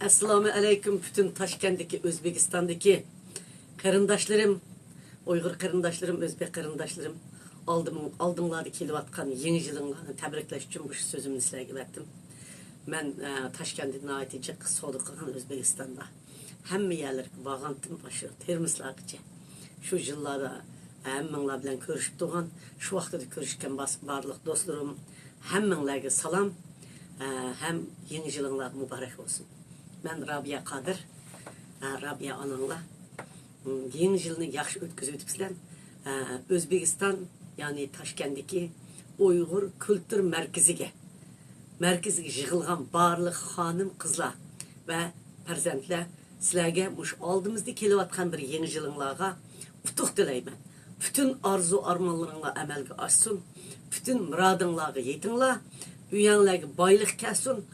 Assalomu alaykum bütün Toshkentdagi, O'zbekistondagi qarindoshlarım, Uyg'ur qarindoshlarım, O'zbek qarindoshlarım, oldimlarda kelayotgan yangi yilinglarni tabriklash uchun bu so'zimni sizlarga berdim. Men Toshkentda nihoyatda jiq savdo qilgan O'zbekistonda hamma yerlarga borgandim, shu Termizlargacha. Shu yillarda hammanglar bilan ko'rishib turgan, shu vaqtda ko'rishgan barliq do'stlarim, hammanglarga salom. Hem yeni yılınlar mübarek olsun. Ben Rabia Kadir, Rabia Anan'la yeni yılını yaxşı ötküzüp sizler. Özbekistan yani Toshkentdeki Uygur Kültür Merkezi'ge yığılgan barlıq hanım kızlar ve farzandlar sizlerge muş aldığımızda kelyapatkan bir yeni yılınlarga utuq dileymen. Bütün arzu armanlarınla amelge aşsın, bütün muradınlarga yetinler. Üyanlarga boylik kelsin,